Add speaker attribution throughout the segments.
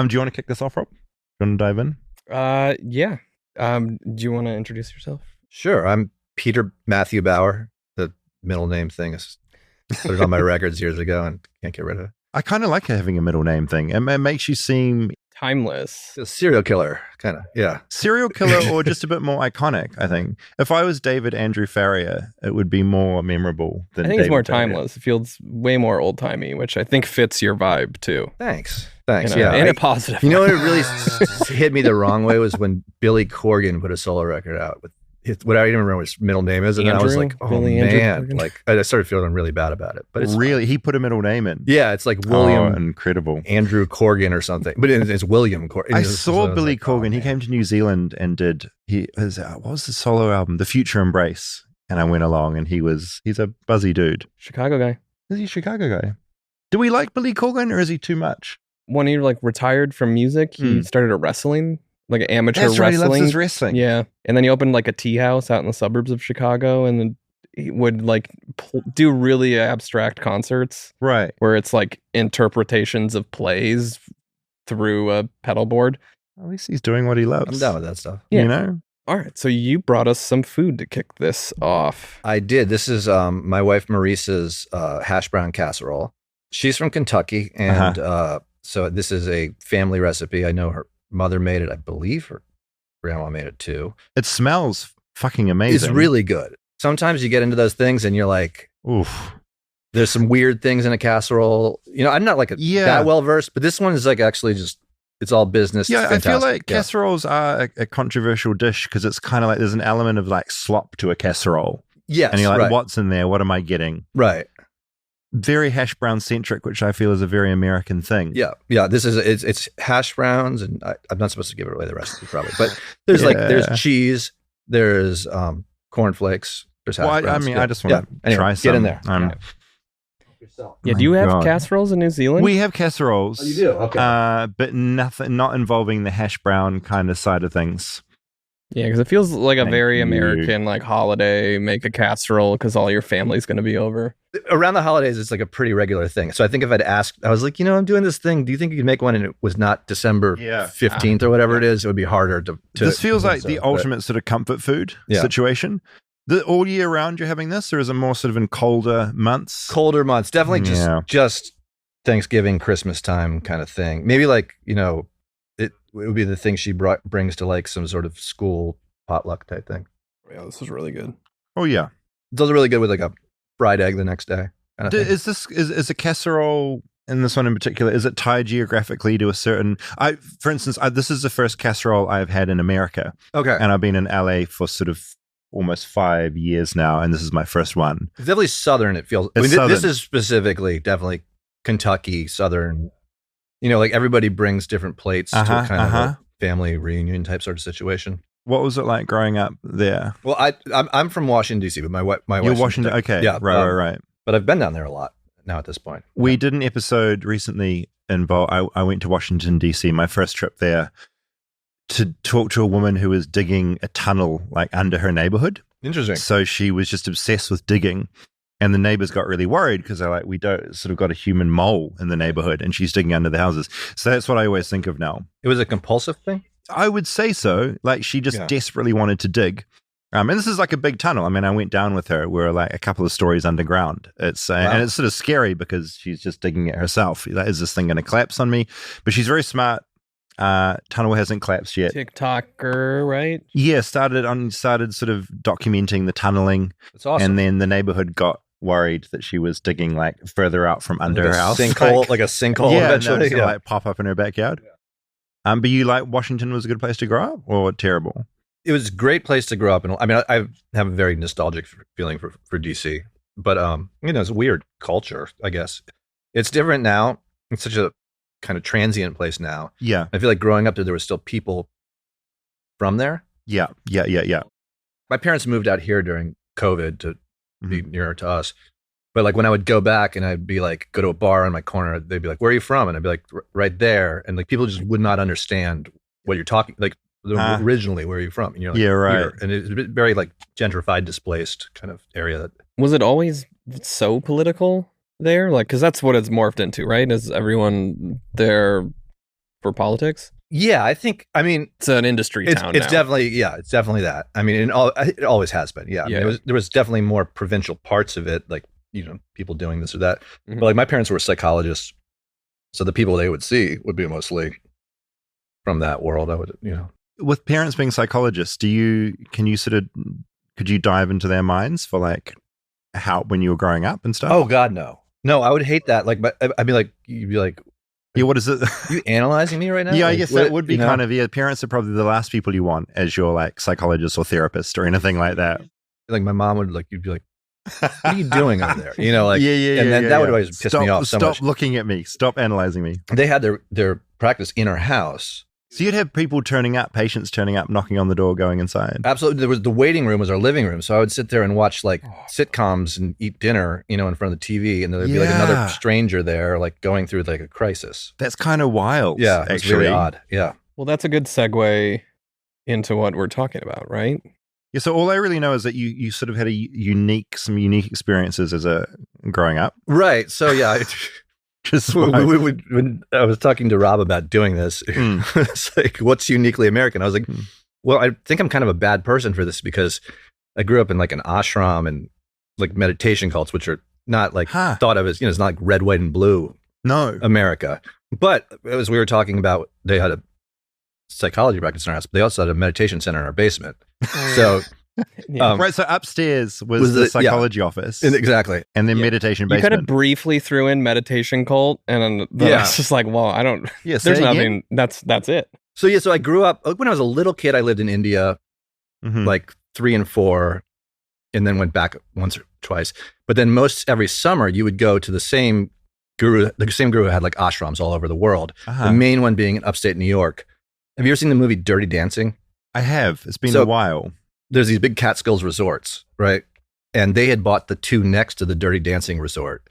Speaker 1: Do you want to kick this off, Rob? Do you want to dive in?
Speaker 2: Yeah. Do you want to introduce yourself?
Speaker 3: Sure. I'm Peter Matthew Bauer. The middle name thing is put it on my records years ago and can't get rid of it.
Speaker 1: I kind of like having a middle name thing. It makes you seem
Speaker 2: Timeless.
Speaker 3: A serial killer, kind of. Yeah.
Speaker 1: serial killer or just a bit more iconic, I think. If I was David Andrew Farrier, it would be more memorable than
Speaker 2: I think
Speaker 1: David
Speaker 2: it's more
Speaker 1: Farrier.
Speaker 2: timeless. It feels way more old-timey, which I think fits your vibe too.
Speaker 3: Thanks.
Speaker 2: In
Speaker 3: Yeah.
Speaker 2: a positive
Speaker 3: You know
Speaker 2: way.
Speaker 3: what really hit me the wrong way was when Billy Corgan put a solo record out with what I don't even remember what his middle name is, and I was like, oh
Speaker 2: Billy Andrew
Speaker 3: man,
Speaker 2: Corgan?
Speaker 3: like I started feeling really bad about it. But it's
Speaker 1: Really? He put a middle name in?
Speaker 3: yeah, it's like
Speaker 1: Oh,
Speaker 3: William
Speaker 1: incredible.
Speaker 3: Andrew Corgan or something, but it's William Corgan.
Speaker 1: I saw Billy
Speaker 3: like, oh,
Speaker 1: Corgan. He
Speaker 3: man.
Speaker 1: came to New Zealand and did what was the solo album? The Future Embrace. And I went along, and he's a buzzy dude.
Speaker 2: Chicago guy.
Speaker 1: Is he a Chicago guy? Do we like Billy Corgan, or is he too much?
Speaker 2: When he retired from music, he started a wrestling, like an amateur
Speaker 1: That's right. He
Speaker 2: wrestling.
Speaker 1: loves his wrestling.
Speaker 2: Yeah, and then he opened like a tea house out in the suburbs of Chicago, and then he would do really abstract concerts
Speaker 1: Right.
Speaker 2: where it's like interpretations of plays through a pedal board.
Speaker 1: At least he's doing what he loves.
Speaker 3: I'm down with that stuff.
Speaker 2: Yeah.
Speaker 1: You know?
Speaker 2: All right, so you brought us some food to kick this off.
Speaker 3: I did. This is my wife Maurice's hash brown casserole. She's from Kentucky, and so this is a family recipe. I know her mother made it. I believe her grandma made it too.
Speaker 1: It smells fucking amazing.
Speaker 3: It's really good. Sometimes you get into those things and you're like,
Speaker 1: Oof.
Speaker 3: there's some weird things in a casserole. You know, I'm not like that well versed, but this one is like actually just, it's all business.
Speaker 1: Yeah,
Speaker 3: It's
Speaker 1: I feel
Speaker 3: fantastic.
Speaker 1: like casseroles are a controversial dish because it's kind of like there's an element of like slop to a casserole.
Speaker 3: Yes,
Speaker 1: And you're like,
Speaker 3: right.
Speaker 1: what's in there? What am I getting?
Speaker 3: Right.
Speaker 1: Very hash brown centric, which I feel is a very American thing.
Speaker 3: Yeah. This is it's hash browns, and I'm not supposed to give away the recipe probably, but there's there's cheese, there's cornflakes, there's hash
Speaker 1: Well,
Speaker 3: browns.
Speaker 1: I just want to
Speaker 3: Anyway,
Speaker 1: try some.
Speaker 3: Get in there.
Speaker 2: Yeah, do you
Speaker 1: My
Speaker 2: have
Speaker 1: God.
Speaker 2: casseroles in New Zealand?
Speaker 1: We have casseroles.
Speaker 3: Oh, you do? Okay.
Speaker 1: But not involving the hash brown kind of side of things.
Speaker 2: Yeah, because it feels like a
Speaker 1: Thank
Speaker 2: very
Speaker 1: you.
Speaker 2: American holiday. Make a casserole because all your family's going to be over.
Speaker 3: Around the holidays, it's like a pretty regular thing. So I think if I'd asked, I was like, I'm doing this thing. Do you think you could make one? And it was not December 15th or whatever it is. It would be harder to
Speaker 1: This feels like the
Speaker 3: but-
Speaker 1: ultimate sort of comfort food situation. All year round you're having this, or is it more sort of in colder months?
Speaker 3: colder months. Definitely
Speaker 1: Yeah.
Speaker 3: just Thanksgiving, Christmas time kind of thing. Maybe it would be the thing she brings to like some sort of school potluck type thing.
Speaker 2: Yeah, this is really good.
Speaker 1: Oh yeah.
Speaker 3: It does really good with like a fried egg the next day. Kind of thing.
Speaker 1: Is a casserole in this one in particular? Is it tied geographically to a certain? For instance, this is the first casserole I've had in America,
Speaker 3: Okay.
Speaker 1: and I've been in LA for sort of almost 5 years now, and this is my first one.
Speaker 3: It's definitely Southern. It feels.
Speaker 1: It's
Speaker 3: This
Speaker 1: Southern.
Speaker 3: is specifically definitely Kentucky Southern. Like everybody brings different plates to kind of a family reunion type sort of situation.
Speaker 1: What was it like growing up there?
Speaker 3: Well, I'm from Washington D.C., but my
Speaker 1: You're
Speaker 3: wife's from
Speaker 1: Washington.
Speaker 3: Kentucky.
Speaker 1: Okay.
Speaker 3: Yeah,
Speaker 1: Right.
Speaker 3: But I've been down there a lot now at this point.
Speaker 1: We did an episode recently involved. I went to Washington D.C. My first trip there to talk to a woman who was digging a tunnel like under her neighborhood.
Speaker 3: Interesting.
Speaker 1: So she was just obsessed with digging, and the neighbors got really worried because they're like, we don't sort of got a human mole in the neighborhood, and she's digging under the houses. So that's what I always think of now.
Speaker 3: It was a compulsive thing.
Speaker 1: I would say so. Like she just desperately wanted to dig. And this is like a big tunnel. I mean, I went down with her. We're like a couple of stories underground. It's and it's sort of scary because she's just digging it herself. Like, is this thing going to collapse on me? But she's very smart. Tunnel hasn't collapsed yet.
Speaker 2: TikToker, right?
Speaker 1: Yeah, started sort of documenting the tunneling.
Speaker 3: That's awesome.
Speaker 1: And then the neighborhood got worried that she was digging like further out from under her house.
Speaker 3: Sinkhole, like a sinkhole
Speaker 1: yeah,
Speaker 3: eventually.
Speaker 1: it's gonna, like pop up in her backyard. Yeah. But you like Washington was a good place to grow up, or terrible?
Speaker 3: It was a great place to grow up. And I mean, I have a very nostalgic feeling for DC, but it's a weird culture, I guess. It's different now. It's such a kind of transient place now.
Speaker 1: Yeah.
Speaker 3: I feel like growing up there was still people from there.
Speaker 1: Yeah.
Speaker 3: My parents moved out here during COVID to be nearer to us. But like when I would go back and I'd be like, go to a bar on my corner, they'd be like, where are you from? And I'd be like, right there. And like people just would not understand what you're talking, like originally, where are you from? And you're like,
Speaker 1: yeah, right.
Speaker 3: Here. And it's a bit very like gentrified, displaced kind of area. That
Speaker 2: Was it always so political there? Like, because that's what it's morphed into, right? Is everyone there for politics?
Speaker 3: Yeah, I mean,
Speaker 2: it's an industry town.
Speaker 3: It's
Speaker 2: now.
Speaker 3: definitely, it's definitely that. I mean, it always has been. Yeah. I mean, there was definitely more provincial parts of it, like, people doing this or that. Mm-hmm. But like my parents were psychologists. So the people they would see would be mostly from that world. I would,
Speaker 1: With parents being psychologists, could you dive into their minds for like how, when you were growing up and stuff?
Speaker 3: Oh God, no. No, I would hate that. Like, I'd be like, you'd be like,
Speaker 1: yeah, what is it?
Speaker 3: You analyzing me right now?
Speaker 1: Yeah, I guess that would be kind of, parents are probably the last people you want as your like psychologist or therapist or anything like that.
Speaker 3: Like my mom would you'd be like, what are you doing over there? And then that would always piss me off so much.
Speaker 1: Stop looking at me. Stop analyzing me.
Speaker 3: They had their practice in our house.
Speaker 1: So you'd have people patients turning up, knocking on the door, going inside.
Speaker 3: Absolutely. The waiting room was our living room. So I would sit there and watch like sitcoms and eat dinner, in front of the TV. And there'd be like another stranger there, like going through like a crisis.
Speaker 1: That's kind of wild.
Speaker 3: Yeah. It's
Speaker 1: actually
Speaker 3: really odd. Yeah.
Speaker 2: Well, that's a good segue into what we're talking about, right?
Speaker 1: Yeah. So all I really know is that you sort of had some unique experiences as growing up.
Speaker 3: Right. So yeah. When I was talking to Rob about doing this, it's like, what's uniquely American? I was like, well, I think I'm kind of a bad person for this because I grew up in like an ashram and like meditation cults, which are not like thought of as, it's not like red, white, and blue.
Speaker 1: No.
Speaker 3: America. But as we were talking about, they had a psychology practice in our house, but they also had a meditation center in our basement. So...
Speaker 1: right, so upstairs was the psychology office.
Speaker 3: Exactly.
Speaker 1: And then meditation basement.
Speaker 2: You kind of briefly threw in meditation cult, and then it's just like, well, I don't, there's nothing, that's it.
Speaker 3: So I grew up, when I was a little kid, I lived in India, like 3 and 4, and then went back once or twice. But then every summer, you would go to the same guru who had like ashrams all over the world. The main one being in upstate New York. Have you ever seen the movie Dirty Dancing?
Speaker 1: I have. It's been a while.
Speaker 3: There's these big Catskills resorts, right? And they had bought the 2 next to the Dirty Dancing resort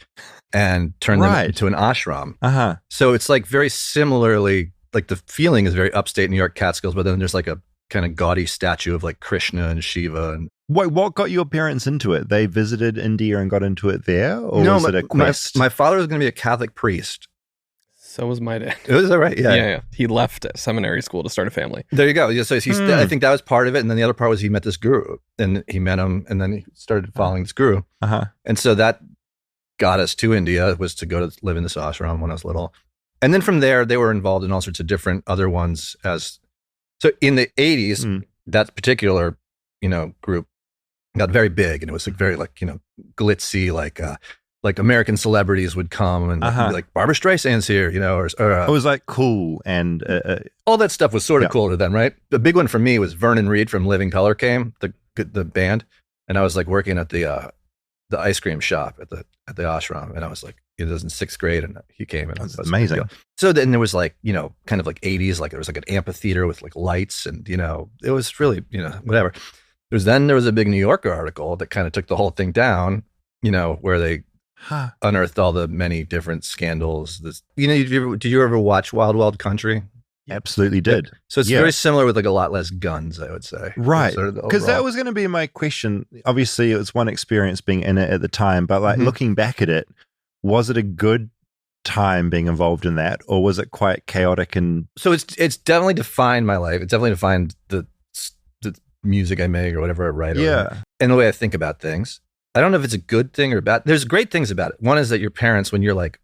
Speaker 3: and turned them into an ashram. So it's like very similarly, like the feeling is very upstate New York Catskills, but then there's like a kind of gaudy statue of like Krishna and Shiva. And
Speaker 1: wait, what got your parents into it? They visited India and got into it there? Or was it a quest?
Speaker 3: My father was going to be a Catholic priest.
Speaker 2: So was my dad.
Speaker 3: Was that right?
Speaker 2: Yeah. He left seminary school to start a family.
Speaker 3: There you go. Yeah, so I think that was part of it. And then the other part was he met this guru and he met him and then he started following this guru. And so that got us to India, was to go to live in this ashram when I was little. And then from there, they were involved in all sorts of different other ones. So in the 80s, that particular, group got very big and it was like very like, glitzy, like American celebrities would come and be like, Barbara Streisand's here, or it
Speaker 1: was like cool and
Speaker 3: all that stuff was sort of cool to them, right? The big one for me was Vernon Reid from Living Color came, the band, and I was like working at the ice cream shop at the ashram, and I was like, it was in 6th grade, and he came, and
Speaker 1: that's amazing.
Speaker 3: So then there was like, kind of like 80s, like there was like an amphitheater with like lights, and it was really, whatever. There was a big New Yorker article that kind of took the whole thing down, where they unearthed all the many different scandals. Did you ever watch Wild Wild Country?
Speaker 1: Absolutely did.
Speaker 3: So it's very similar with like a lot less guns, I would say.
Speaker 1: Right. Because that was going to be my question. Obviously, it was one experience being in it at the time, but like looking back at it, was it a good time being involved in that, or was it quite chaotic? And
Speaker 3: so it's definitely defined my life. It's definitely defined the music I make or whatever I write. And the way I think about things. I don't know if it's a good thing or bad. There's great things about it. One is that your parents, when you're like,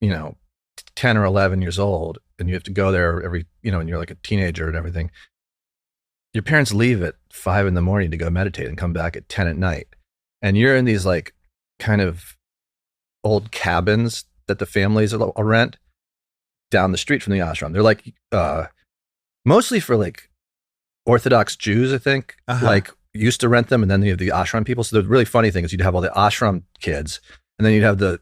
Speaker 3: 10 or 11 years old and you have to go there every, and you're like a teenager and everything, your parents leave at 5 a.m. to go meditate and come back at 10 p.m. And you're in these like kind of old cabins that the families will rent down the street from the ashram. They're like, mostly for like Orthodox Jews, I think, like used to rent them. And then you have the ashram people. So the really funny thing is you'd have all the ashram kids and then you'd have the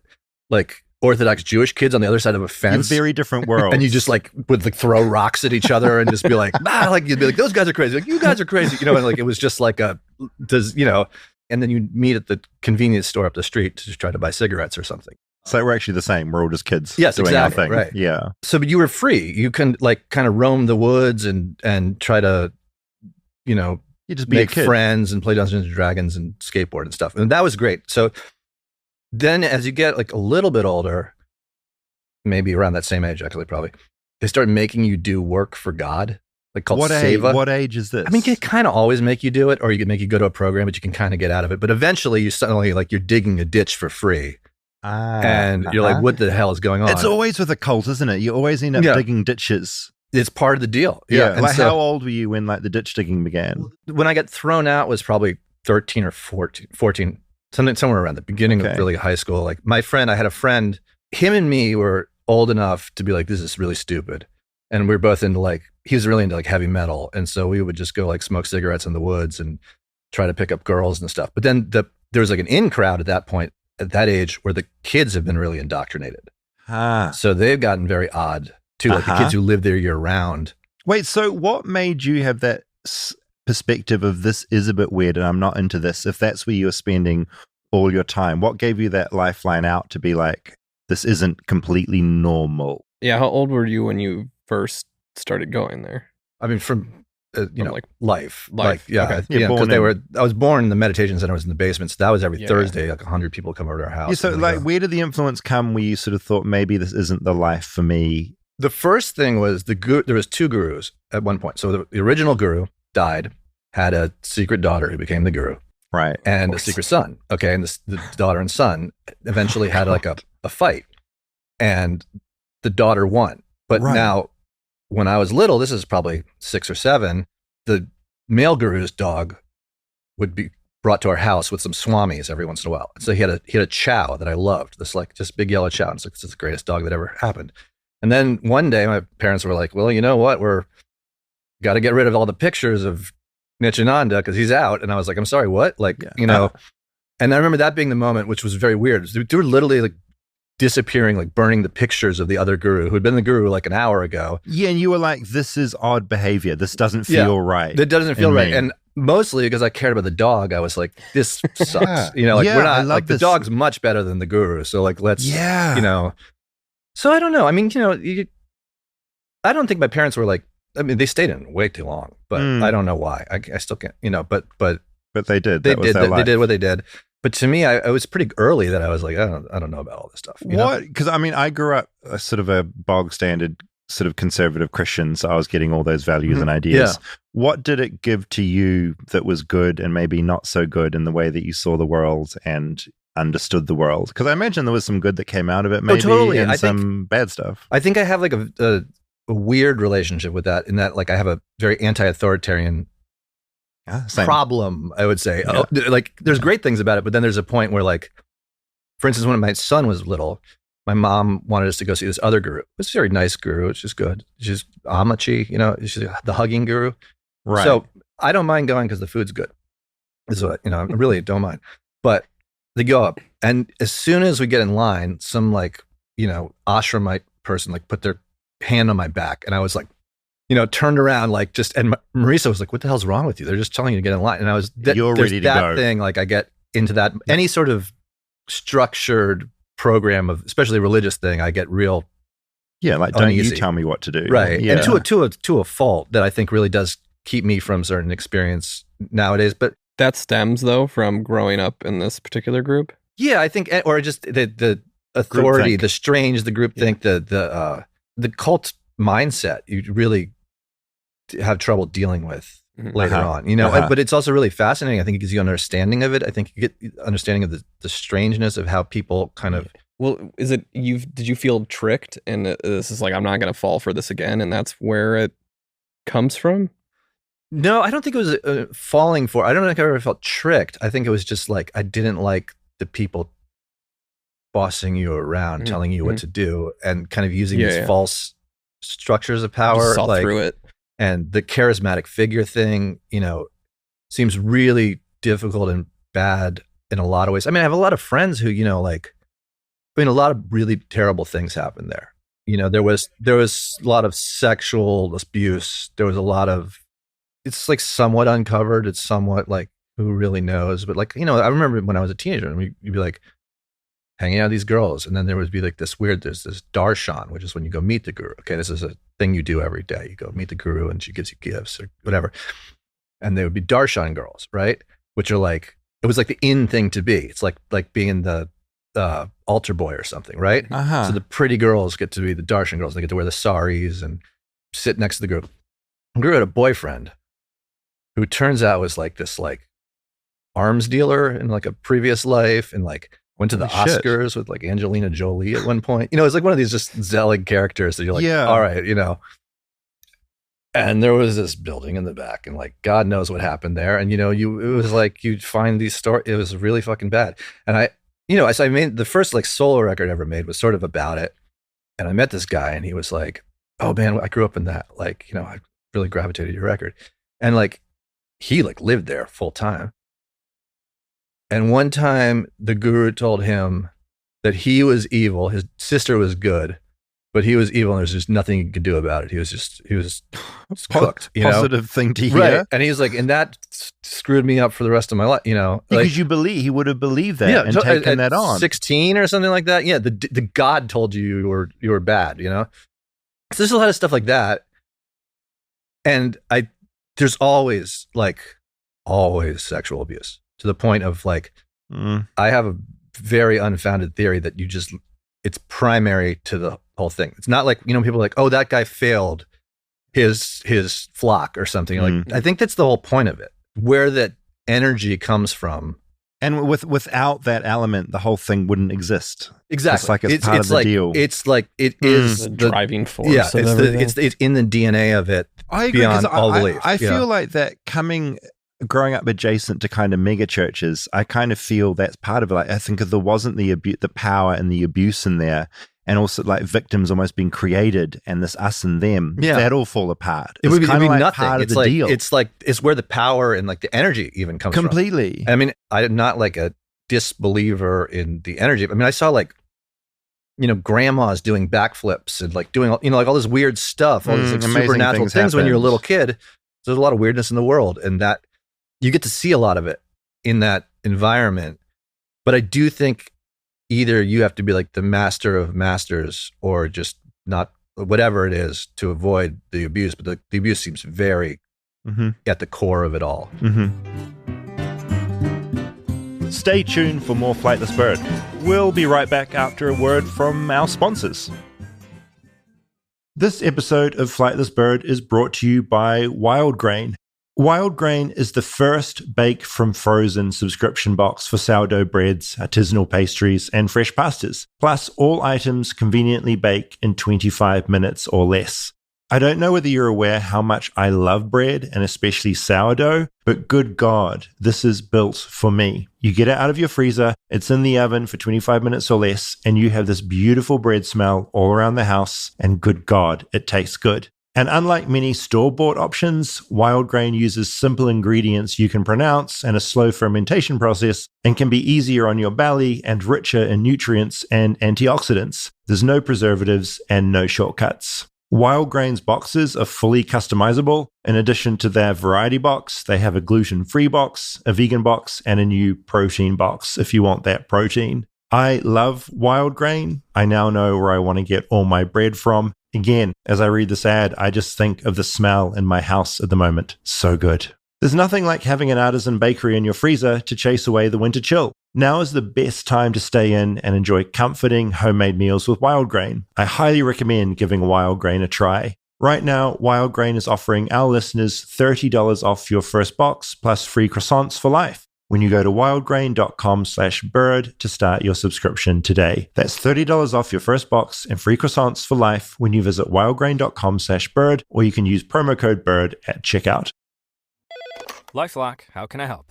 Speaker 3: like Orthodox Jewish kids on the other side of a fence.
Speaker 1: Very different worlds.
Speaker 3: And you just like would like throw rocks at each other and just be like, like you'd be like, those guys are crazy. Like, you guys are crazy. And like, it was just like and then you meet at the convenience store up the street to just try to buy cigarettes or something.
Speaker 1: So we're actually the same. We're all just kids.
Speaker 3: Yes,
Speaker 1: doing
Speaker 3: exactly.
Speaker 1: Our thing.
Speaker 3: Right.
Speaker 1: Yeah.
Speaker 3: So, but you were free. You can like kind of roam the woods and try to,
Speaker 1: you just be
Speaker 3: make friends and play Dungeons and Dragons and skateboard and stuff. And that was great. So then as you get like a little bit older, maybe around that same age, actually, probably. They start making you do work for God, like called Seva.
Speaker 1: What age is this?
Speaker 3: I mean, they kind of always make you do it, or you can make you go to a program, but you can kind of get out of it. But eventually, you suddenly like you're digging a ditch for free, and you're like, "What the hell is going on?"
Speaker 1: It's always with a cult, isn't it? You always end up digging ditches.
Speaker 3: It's part of the deal.
Speaker 1: Yeah. Like, how old were you when like the ditch digging began?
Speaker 3: When I got thrown out was probably 13 or 14, somewhere around the beginning of really high school. Like I had a friend, him and me were old enough to be like, this is really stupid. And we were both into like, he was really into like heavy metal. And so we would just go like smoke cigarettes in the woods and try to pick up girls and stuff. But then there was like an in crowd at that point, at that age, where the kids have been really indoctrinated. So they've gotten very odd too, like the kids who live there year round.
Speaker 1: Wait, so what made you have that perspective of this is a bit weird and I'm not into this, if that's where you're spending all your time? What gave you that lifeline out to be like, this isn't completely normal?
Speaker 2: Yeah, how old were you when you first started going there?
Speaker 3: I mean, from like life.
Speaker 2: Like,
Speaker 3: yeah,
Speaker 2: okay.
Speaker 3: Because I was born in the meditation center, I was in the basement, so that was every Thursday, like 100 people come over to our house.
Speaker 1: Yeah, so like, where did the influence come where you sort of thought, maybe this isn't the life for me?
Speaker 3: The first thing was there was 2 gurus at one point. So the original guru died, had a secret daughter who became the guru.
Speaker 1: Right.
Speaker 3: And a secret son. Okay. And the daughter and son eventually had like a fight. And the daughter won. But now, when I was little, this is probably 6 or 7, the male guru's dog would be brought to our house with some swamis every once in a while. So he had a chow that I loved, this like just big yellow chow. And it's like, this is the greatest dog that ever happened. And then one day my parents were like, well, you know what? Got to get rid of all the pictures of Nityananda because he's out. And I was like, I'm sorry, what? Like, and I remember that being the moment, which was very weird. They were literally like disappearing, like burning the pictures of the other guru who had been the guru like an hour ago.
Speaker 1: Yeah. And you were like, this is odd behavior. This doesn't feel right.
Speaker 3: It doesn't feel right. And mostly because I cared about the dog, I was like, this sucks. We're not like the dog's much better than the guru. So like, let's, So I don't know. I mean, I don't think my parents were like, I mean, they stayed in way too long, but I don't know why. I still can't, but
Speaker 1: they did.
Speaker 3: They did what they did. But to me, I was pretty early that I was like, I don't know about all this stuff.
Speaker 1: What? Because I mean, I grew up a sort of a bog standard sort of conservative Christian, so I was getting all those values and ideas. Yeah. What did it give to you that was good and maybe not so good in the way that you saw the world and understood the world? Because I imagine there was some good that came out of it, maybe, and some bad stuff.
Speaker 3: I think I have like a weird relationship with that, in that like I have a very anti-authoritarian problem, I would say. Yeah. Like there's great things about it, but then there's a point where, like, for instance, when my son was little, my mom wanted us to go see this other guru. It's a very nice guru. It's just good. She's Amachi, she's the hugging guru.
Speaker 1: Right.
Speaker 3: So I don't mind going because the food's good. Is what, I really don't mind. But they go up, and as soon as we get in line, some like, ashramite person like put their hand on my back, and I was like, turned around like and Marisa was like, what the hell's wrong with you? They're just telling you to get in line. And I was,
Speaker 1: you're ready to go.
Speaker 3: Thing, like I get into that, any sort of structured program of, especially religious thing, I get real
Speaker 1: like, don't uneasy. You tell me what to do.
Speaker 3: Right. Yeah. And to a fault that I think really does keep me from certain experience nowadays. But
Speaker 2: that stems though from growing up in this particular group.
Speaker 3: Yeah, I think, or just the authority, the strange, the groupthink, the cult mindset you really have trouble dealing with later on, but it's also really fascinating. I think it gives you an understanding of it. I think you get understanding of the strangeness of how people kind of.
Speaker 2: Well, did you feel tricked? And this is like, I'm not going to fall for this again. And that's where it comes from.
Speaker 3: No, I don't think it was falling for. I don't think I ever felt tricked. I think it was just like, I didn't like the people bossing you around, telling you what to do, and kind of using these false structures of power.
Speaker 2: Saw through it.
Speaker 3: And the charismatic figure thing, seems really difficult and bad in a lot of ways. I mean, I have a lot of friends who, a lot of really terrible things happened there. There was a lot of sexual abuse. There was a lot of, it's like somewhat uncovered. It's somewhat like, who really knows? But like, I remember when I was a teenager, and you'd be like hanging out with these girls, and then there would be like there's this darshan, which is when you go meet the guru. Okay, this is a thing you do every day. You go meet the guru, and she gives you gifts or whatever. And there would be darshan girls, right? Which are like, it was like the in thing to be. It's like being the altar boy or something, right?
Speaker 1: Uh-huh.
Speaker 3: So the pretty girls get to be the darshan girls. They get to wear the saris and sit next to the group. Guru had a boyfriend who turns out was like this like arms dealer in like a previous life, and like went to the Oscars with like Angelina Jolie at one point. You know, it's like one of these just Zelig characters that you're like, all right, you know. And there was this building in the back, and like God knows what happened there. And you know, it was like you'd find these stories. It was really fucking bad. And I made the first like solo record I ever made was sort of about it. And I met this guy, and he was like, "Oh man, I grew up in that. Like, you know, I really gravitated to your record." And like he like lived there full time. And one time the guru told him that he was evil, his sister was good, but he was evil and there's just nothing he could do about it. He was cooked.
Speaker 1: Positive thing to hear.
Speaker 3: Right. And he's like, and that screwed me up for the rest of my life, you know.
Speaker 1: Because he would have believed that and taken that on.
Speaker 3: 16 or something like that. Yeah, the God told you were bad, you know. So there's a lot of stuff like that. And there's always sexual abuse, to the point of like, I have a very unfounded theory that it's primary to the whole thing. It's not like, you know, people are like, oh, that guy failed his flock or something. Like, I think that's the whole point of it, where that energy comes from.
Speaker 1: And without that element, the whole thing wouldn't exist.
Speaker 3: Exactly.
Speaker 1: It's like it's part of the deal.
Speaker 3: It's like it is
Speaker 2: the driving force.
Speaker 3: Yeah, it's in the DNA of it.
Speaker 1: I agree,
Speaker 3: beyond all belief.
Speaker 1: I feel like that growing up adjacent to kind of mega churches, I kind of feel that's part of it. Like, I think if there wasn't the power and the abuse in there, and also like victims almost being created and this us and them, that'd all fall apart.
Speaker 3: It would be
Speaker 1: like
Speaker 3: nothing.
Speaker 1: Part
Speaker 3: it's
Speaker 1: of the
Speaker 3: like
Speaker 1: deal.
Speaker 3: It's where the power and like the energy even comes
Speaker 1: completely.
Speaker 3: from. I mean, I'm not like a disbeliever in the energy. I mean, I saw like, you know, grandmas doing backflips and like doing, you know, like all this weird stuff, all these like supernatural things when you're a little kid. So there's a lot of weirdness in the world, and that you get to see a lot of it in that environment. But I do think either you have to be like the master of masters, or just not, whatever it is, to avoid the abuse. But the abuse seems very at the core of it all.
Speaker 1: Stay tuned for more Flightless Bird. We'll be right back after a word from our sponsors. This episode of Flightless Bird is brought to you by Wild Grain. Wild Grain is the first bake from frozen subscription box for sourdough breads, artisanal pastries, and fresh pastas. Plus, all items conveniently bake in 25 minutes or less. I don't know whether you're aware how much I love bread, and especially sourdough, but good God, this is built for me. You get it out of your freezer, it's in the oven for 25 minutes or less, and you have this beautiful bread smell all around the house, and good God, it tastes good. And unlike many store-bought options, Wild Grain uses simple ingredients you can pronounce and a slow fermentation process, and can be easier on your belly and richer in nutrients and antioxidants. There's no preservatives and no shortcuts. Wild Grain's boxes are fully customizable. In addition to their variety box, they have a gluten-free box, a vegan box, and a new protein box if you want that protein. I love Wild Grain. I now know where I want to get all my bread from. Again, as I read this ad, I just think of the smell in my house at the moment. So good. There's nothing like having an artisan bakery in your freezer to chase away the winter chill. Now is the best time to stay in and enjoy comforting homemade meals with Wild Grain. I highly recommend giving Wild Grain a try. Right now, Wild Grain is offering our listeners $30 off your first box plus free croissants for life when you go to wildgrain.com/bird to start your subscription today. That's $30 off your first box and free croissants for life when you visit wildgrain.com/bird, or you can use promo code BIRD at checkout.
Speaker 4: LifeLock, how can I help?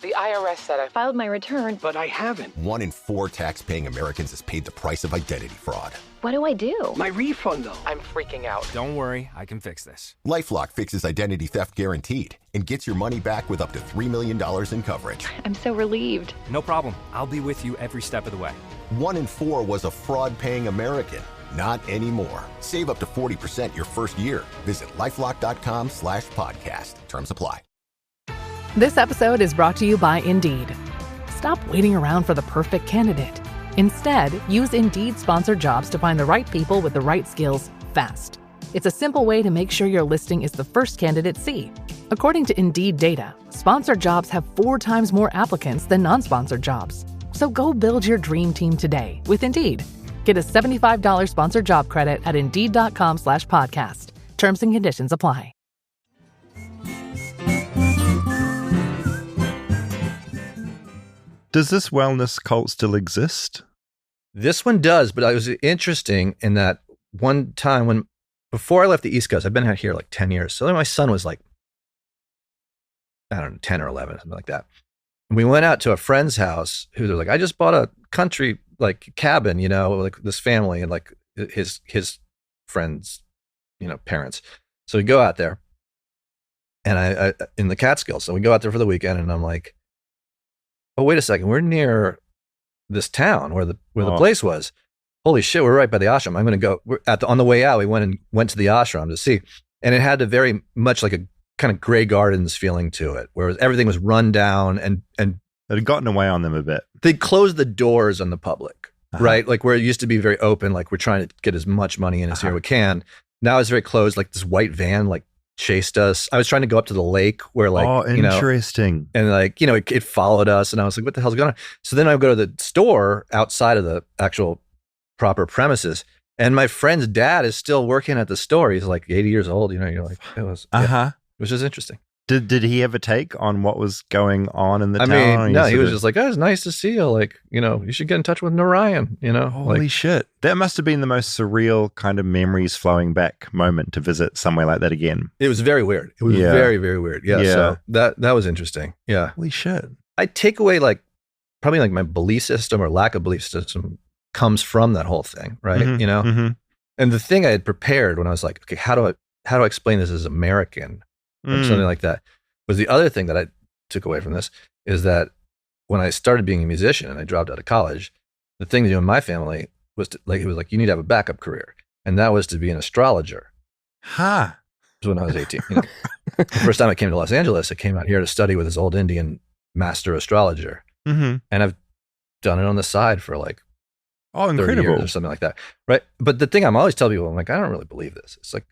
Speaker 5: The IRS said I filed my return, but I haven't.
Speaker 6: 1 in 4 tax-paying Americans has paid the price of identity fraud.
Speaker 5: What do I do?
Speaker 7: My refund, though.
Speaker 5: I'm freaking out.
Speaker 4: Don't worry, I can fix this.
Speaker 6: LifeLock fixes identity theft guaranteed and gets your money back with up to $3 million in coverage.
Speaker 5: I'm so relieved.
Speaker 4: No problem. I'll be with you every step of the way.
Speaker 6: 1 in 4 was a fraud-paying American. Not anymore. Save up to 40% your first year. Visit LifeLock.com/podcast. Terms apply.
Speaker 8: This episode is brought to you by Indeed. Stop waiting around for the perfect candidate. Instead, use Indeed sponsored jobs to find the right people with the right skills fast. It's a simple way to make sure your listing is the first candidates see. According to Indeed data, sponsored jobs have 4 times more applicants than non-sponsored jobs. So go build your dream team today with Indeed. Get a $75 sponsored job credit at Indeed.com/podcast. Terms and conditions apply.
Speaker 1: Does this wellness cult still exist?
Speaker 3: This one does, but it was interesting in that one time before I left the East Coast, I've been out here like 10 years. So then my son was like, I don't know, 10 or 11, something like that. And we went out to a friend's house who was like, I just bought a country like cabin, you know, like this family and like his friends, you know, parents. So we go out there and I in the Catskills. So we go out there for the weekend and I'm like, oh, wait a second. We're near this town where the place was. Holy shit, we're right by the ashram. I'm going to go. On the way out, we went to the ashram to see. And it had a very much like a kind of Grey Gardens feeling to it, where everything was run down and
Speaker 1: it had gotten away on them a bit.
Speaker 3: They closed the doors on the public, right? Like where it used to be very open, like we're trying to get as much money in as here we can. Now it's very closed, like this white van like chased us. I was trying to go up to the lake where like,
Speaker 1: interesting.
Speaker 3: And like, it followed us and I was like, what the hell's going on? So then I would go to the store outside of the actual proper premises and my friend's dad is still working at the store. He's like 80 years old, you're like, it was, which is interesting.
Speaker 1: Did he have a take on what was going on in the town?
Speaker 3: I mean, no, he was just like, oh, it's nice to see you. Like, you should get in touch with Narayan,
Speaker 1: Holy shit. That must have been the most surreal kind of memories flowing back moment to visit somewhere like that again.
Speaker 3: It was very weird. It was very, very weird. Yeah. So that was interesting. Yeah.
Speaker 1: Holy shit.
Speaker 3: I take away like, probably like my belief system or lack of belief system comes from that whole thing. Right.
Speaker 1: Mm-hmm.
Speaker 3: And the thing I had prepared when I was like, okay, how do I explain this as American? Or something like that was the other thing that I took away from this is that when I started being a musician and I dropped out of college, the thing to do in my family was it was like, you need to have a backup career. And that was to be an astrologer.
Speaker 1: Huh.
Speaker 3: It was when I was 18. The first time I came to Los Angeles, I came out here to study with this old Indian master astrologer.
Speaker 1: Mm-hmm.
Speaker 3: And I've done it on the side for like 30
Speaker 1: incredible.
Speaker 3: years or something like that. Right. But the thing I'm always telling people, I'm like, I don't really believe this. It's like,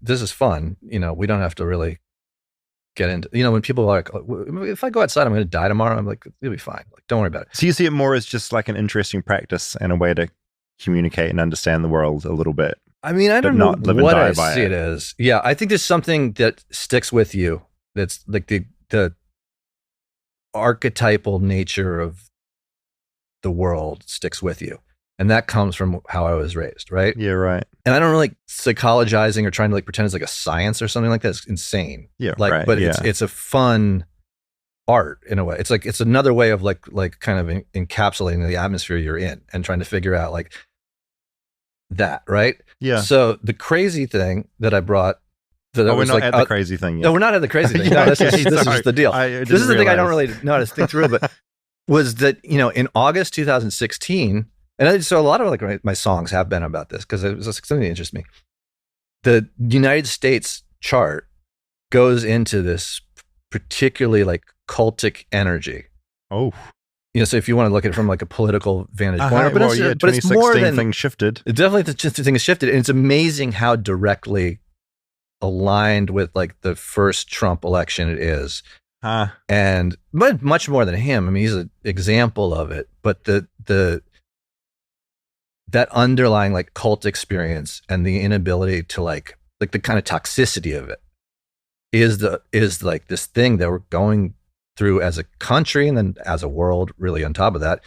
Speaker 3: this is fun. We don't have to really get into, when people are like, if I go outside, I'm going to die tomorrow. I'm like, it'll be fine. Like, don't worry about it.
Speaker 1: So you see it more as just like an interesting practice and a way to communicate and understand the world a little bit.
Speaker 3: I mean, I don't know what I see it as. Yeah. I think there's something that sticks with you. That's like the archetypal nature of the world sticks with you. And that comes from how I was raised, right?
Speaker 1: Yeah, right.
Speaker 3: And I don't really like psychologizing or trying to like pretend it's like a science or something like that. It's insane.
Speaker 1: Yeah,
Speaker 3: like,
Speaker 1: right.
Speaker 3: But it's a fun art in a way. It's like, it's another way of like kind of encapsulating the atmosphere you're in and trying to figure out like that, right?
Speaker 1: Yeah.
Speaker 3: So the crazy thing that I brought.
Speaker 1: We're not at the crazy thing yet.
Speaker 3: No, we're not at the crazy thing. No, this is the deal. This is the thing I don't really know how to think through, but was that, in August 2016, and so a lot of like my songs have been about this because it was something that interests me. The United States chart goes into this particularly like cultic energy.
Speaker 1: Oh,
Speaker 3: so if you want to look at it from like a political vantage point, but it's more than
Speaker 1: things shifted.
Speaker 3: Definitely, the thing has shifted, and it's amazing how directly aligned with like the first Trump election it is, and but much more than him. I mean, he's an example of it, but that underlying like cult experience and the inability to like the kind of toxicity of it is like this thing that we're going through as a country and then as a world really on top of that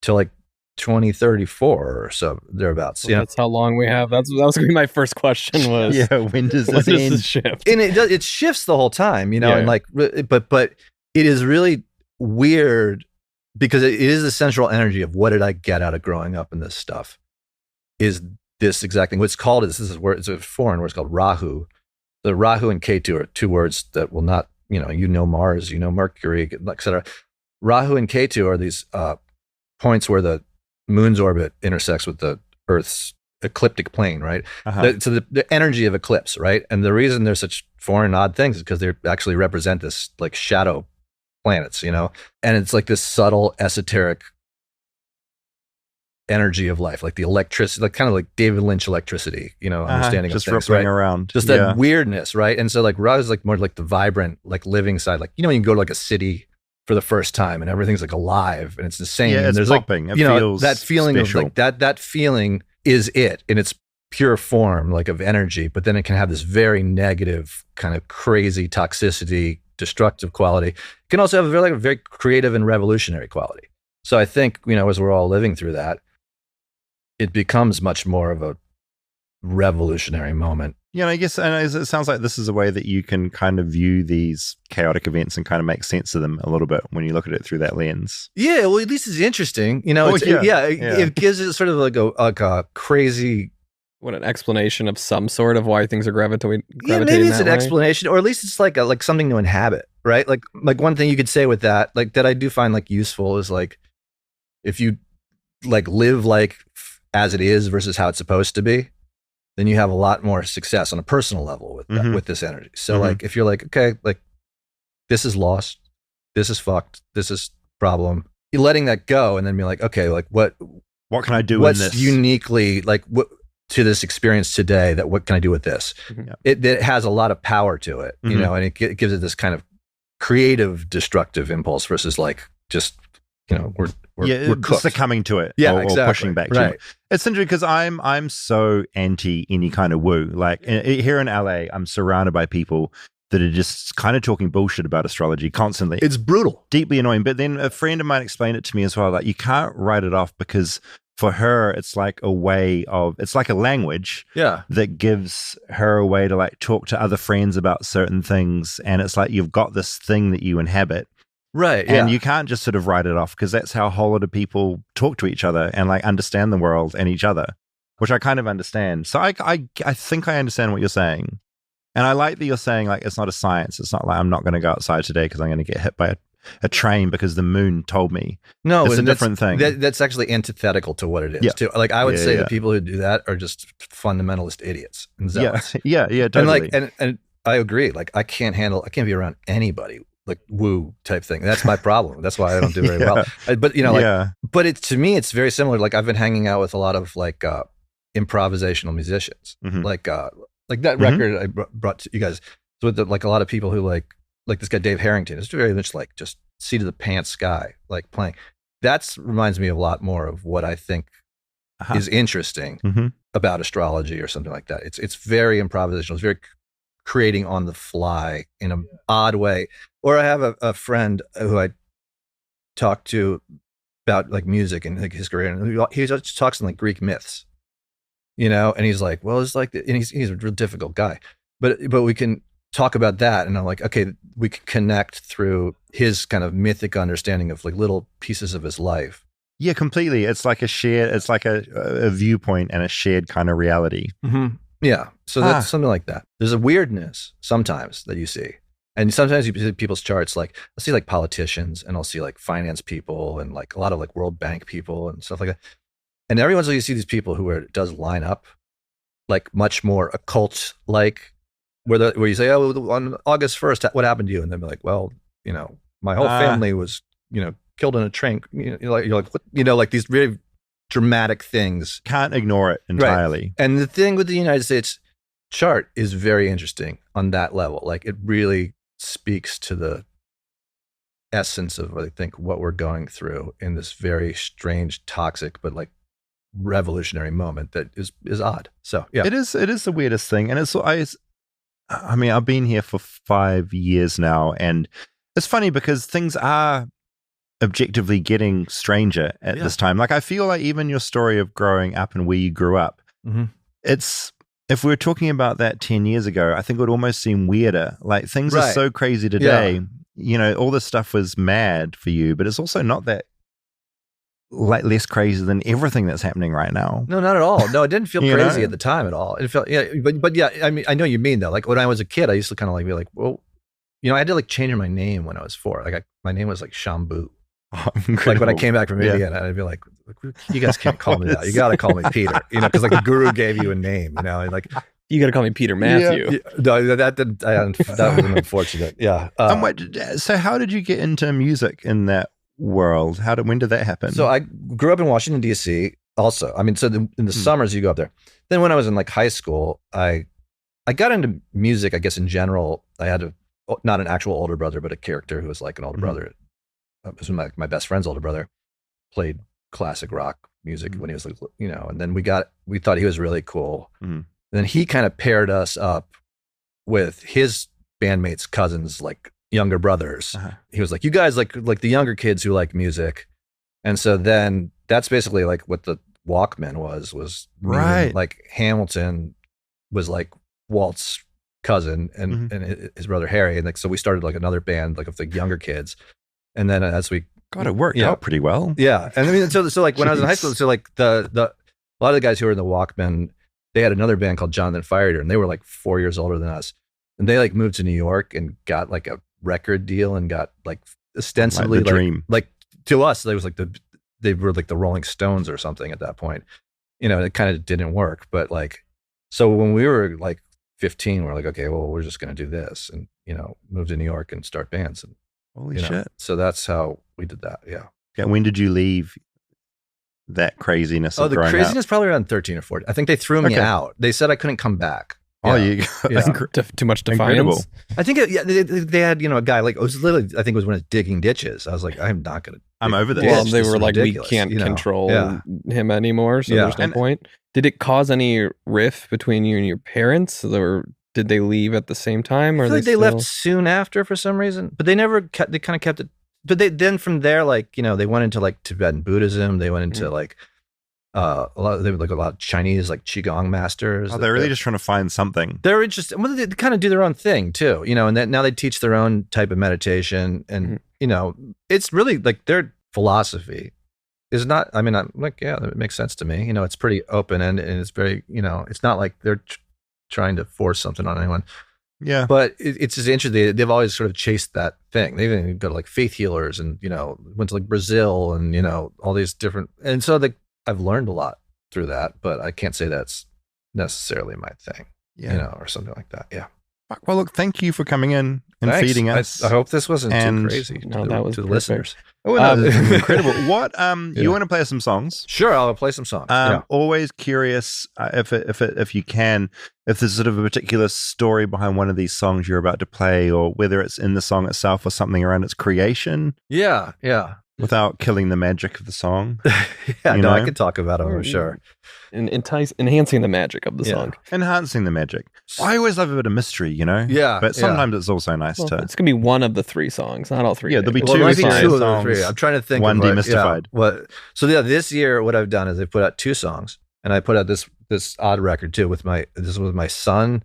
Speaker 3: till like 2034 or so thereabouts.
Speaker 2: Well, that's how long we have. That was gonna be my first question was
Speaker 1: when does this
Speaker 2: shift?
Speaker 3: And it shifts the whole time, and like, but it is really weird because it is the central energy of what did I get out of growing up in this stuff is this exact thing. What's called this is where it's a foreign word. It's called Rahu. The Rahu and Ketu are two words that will not, Mars, Mercury, etc. Rahu and Ketu are these points where the moon's orbit intersects with the Earth's ecliptic plane, right? So the energy of eclipse, right? And the reason they're such foreign odd things is because they actually represent this like shadow planets, and it's like this subtle esoteric energy of life, like the electricity, like kind of like David Lynch electricity, understanding
Speaker 1: just
Speaker 3: of things,
Speaker 1: rippling
Speaker 3: right?
Speaker 1: around,
Speaker 3: just that weirdness, right? And so like Rahu is like more like the vibrant, like living side, like when you go to like a city for the first time, and everything's like alive and it's the same.
Speaker 1: Yeah,
Speaker 3: and
Speaker 1: it's
Speaker 3: there's
Speaker 1: popping.
Speaker 3: like,
Speaker 1: It feels
Speaker 3: that feeling
Speaker 1: special.
Speaker 3: of like that feeling is it in its pure form, like of energy, but then it can have this very negative kind of crazy toxicity, destructive quality. It can also have a very creative and revolutionary quality. So I think, as we're all living through that, it becomes much more of a revolutionary moment.
Speaker 1: Yeah, I guess, and it sounds like this is a way that you can kind of view these chaotic events and kind of make sense of them a little bit when you look at it through that lens.
Speaker 3: Yeah, well, at least it's interesting. It gives it sort of like a crazy...
Speaker 2: What, an explanation of some sort of why things are gravitating
Speaker 3: maybe it's
Speaker 2: that
Speaker 3: an
Speaker 2: way?
Speaker 3: explanation, or at least it's like something to inhabit, right? Like one thing you could say with that, like that I do find like useful is like, if you like live like as it is versus how it's supposed to be, then you have a lot more success on a personal level with with this energy. So like, if you're like, okay, like this is lost, this is fucked, this is problem, you're letting that go, and then be like, okay, like what
Speaker 1: can I do?
Speaker 3: What's
Speaker 1: in this?
Speaker 3: uniquely like what to this experience today? That what can I do with this? It has a lot of power to it, and it gives it this kind of creative, destructive impulse versus like just we're cooked.
Speaker 1: Succumbing to it,
Speaker 3: exactly.
Speaker 1: or pushing back.
Speaker 3: Right.
Speaker 1: It's interesting because I'm so anti any kind of woo. Like here in LA, I'm surrounded by people that are just kind of talking bullshit about astrology constantly.
Speaker 3: It's brutal,
Speaker 1: deeply annoying. But then a friend of mine explained it to me as well. Like, you can't write it off because for her, it's like a language that gives her a way to like talk to other friends about certain things. And it's like you've got this thing that you inhabit.
Speaker 3: Right.
Speaker 1: And you can't just sort of write it off, because that's how a whole lot of people talk to each other and like understand the world and each other, which I kind of understand. So I think I understand what you're saying. And I like that you're saying like, it's not a science. It's not like I'm not going to go outside today because I'm going to get hit by a train because the moon told me.
Speaker 3: No,
Speaker 1: it's a different thing.
Speaker 3: That's actually antithetical to what it is too. Like I would say the people who do that are just fundamentalist idiots and zealots.
Speaker 1: Yeah, totally.
Speaker 3: And I agree. Like I can't be around anybody like woo type thing. That's my problem. That's why I don't do very well. But but it's, to me, it's very similar. Like I've been hanging out with a lot of like improvisational musicians, like that record I brought to you guys with like a lot of people who like this guy Dave Harrington. It's very much like just seat of the pants guy, like playing. That reminds me a lot more of what I think is interesting about astrology or something like that. It's very improvisational. It's very creating on the fly in an odd way. Or I have a friend who I talk to about like music and like his career, and he just talks in like Greek myths, and he's like, well, it's like, and he's a real difficult guy, but we can talk about that. And I'm like, okay, we can connect through his kind of mythic understanding of like little pieces of his life.
Speaker 1: Yeah, completely. It's like a viewpoint and a shared kind of reality.
Speaker 3: Yeah. So that's something like that. There's a weirdness sometimes that you see. And sometimes you see people's charts, like I'll see like politicians and I'll see like finance people and like a lot of like World Bank people and stuff like that. And every once in a while you see these people who it does line up like much more occult, like where you say, oh, on August 1st, what happened to you? And they'll be like, well, my whole family was, killed in a train. You're like, what? Like these really dramatic things.
Speaker 1: Can't ignore it entirely.
Speaker 3: Right. And the thing with the United States chart is very interesting on that level. Like it really speaks to the essence of, I think, what we're going through in this very strange, toxic, but like revolutionary moment that is odd. So yeah,
Speaker 1: it is the weirdest thing. And I mean, I've been here for 5 years now, and it's funny because things are objectively getting stranger at this time. Like I feel like even your story of growing up and where you grew up, it's, if we were talking about that 10 years ago, I think it would almost seem weirder. Like things are so crazy today. All this stuff was mad for you, but it's also not that like less crazy than everything that's happening right now.
Speaker 3: No, not at all. No, it didn't feel crazy at the time at all. It felt, but yeah, I mean, I know what you mean though. Like when I was a kid, I used to kind of like be like, well, I had to like change my name when I was 4. Like my name was like Shambu. Like when I came back from Indiana, I'd be like, you guys can't call me that. You got to call me Peter, because like the guru gave you a name, and like,
Speaker 2: you got to call me Peter Matthew.
Speaker 3: Yeah. No, that was unfortunate. Yeah.
Speaker 1: So how did you get into music in that world? When did that happen?
Speaker 3: So I grew up in Washington, D.C. also. I mean, so in the summers you go up there. Then when I was in like high school, I got into music, I guess in general. I had not an actual older brother, but a character who was like an older brother. was my best friend's older brother, played classic rock music when he was like, and then we thought he was really cool. And then he kind of paired us up with his bandmates, cousins, like younger brothers. He was like, you guys like the younger kids who like music. And so then that's basically like what the Walkmen was
Speaker 1: right.
Speaker 3: Like Hamilton was like Walt's cousin and his brother Harry. And like, so we started like another band, like of the younger kids. And then as we
Speaker 1: God, it worked out pretty well.
Speaker 3: Yeah. And I mean, so like when I was in high school, so like a lot of the guys who were in the Walkmen, they had another band called Jonathan Fire, and they were like 4 years older than us. And they like moved to New York and got like a record deal and got like ostensibly
Speaker 1: like the dream.
Speaker 3: Like to us, they was like they were like the Rolling Stones or something at that point. It kind of didn't work. But like, so when we were like 15, we're like, okay, well, we're just going to do this and, move to New York and start bands. And
Speaker 1: holy shit.
Speaker 3: So that's how we did that. Yeah.
Speaker 1: When did you leave that craziness?
Speaker 3: The craziness probably around 13 or 14. I think they threw me out. They said I couldn't come back.
Speaker 1: Oh,
Speaker 2: too much defiance.
Speaker 1: Incredible.
Speaker 3: I think they had a guy like, it was literally, I think it was when it's digging ditches. I was like, I'm not going to.
Speaker 1: I'm over this.
Speaker 2: Well, they were like, ridiculous. We can't control him anymore, so there's no point. Did it cause any rift between you and your parents, or did they leave at the same time? Or
Speaker 3: I feel like they left soon after for some reason, but they never kept. They kind of kept it. But then from there, like they went into like Tibetan Buddhism. They went into like a lot of Chinese like Qigong masters.
Speaker 1: Oh, they're really just trying to find something.
Speaker 3: They're interested. Well, they kind of do their own thing too, and then now they teach their own type of meditation, and it's really like their philosophy is not. I mean, I'm like, yeah, it makes sense to me. It's pretty open and it's very, it's not like they're trying to force something on anyone.
Speaker 1: Yeah,
Speaker 3: but it's just interesting. They've always sort of chased that thing. They even go to like faith healers, and went to like Brazil, and all these different. And so I've learned a lot through that, but I can't say that's necessarily my thing, or something like that. Yeah.
Speaker 1: Well, look, thank you for coming in and feeding us.
Speaker 3: I hope this wasn't too crazy to the listeners.
Speaker 1: Oh, no, this is incredible. What, you want to play some songs?
Speaker 3: Sure, I'll play some songs.
Speaker 1: Always curious if you can, if there's sort of a particular story behind one of these songs you're about to play, or whether it's in the song itself or something around its creation.
Speaker 3: Yeah.
Speaker 1: Without killing the magic of the song.
Speaker 3: I could talk about it, I'm sure.
Speaker 2: And enhancing the magic of the song.
Speaker 1: Enhancing the magic. I always love a bit of mystery,
Speaker 3: Yeah.
Speaker 1: But sometimes it's also nice to.
Speaker 2: It's going to be one of the three songs, not all three.
Speaker 1: Yeah, there'll be
Speaker 3: two
Speaker 1: songs.
Speaker 3: Two of the three. I'm trying to think
Speaker 1: one
Speaker 3: of
Speaker 1: demystified.
Speaker 3: This year, what I've done is I put out 2 songs, and I put out this odd record too with my son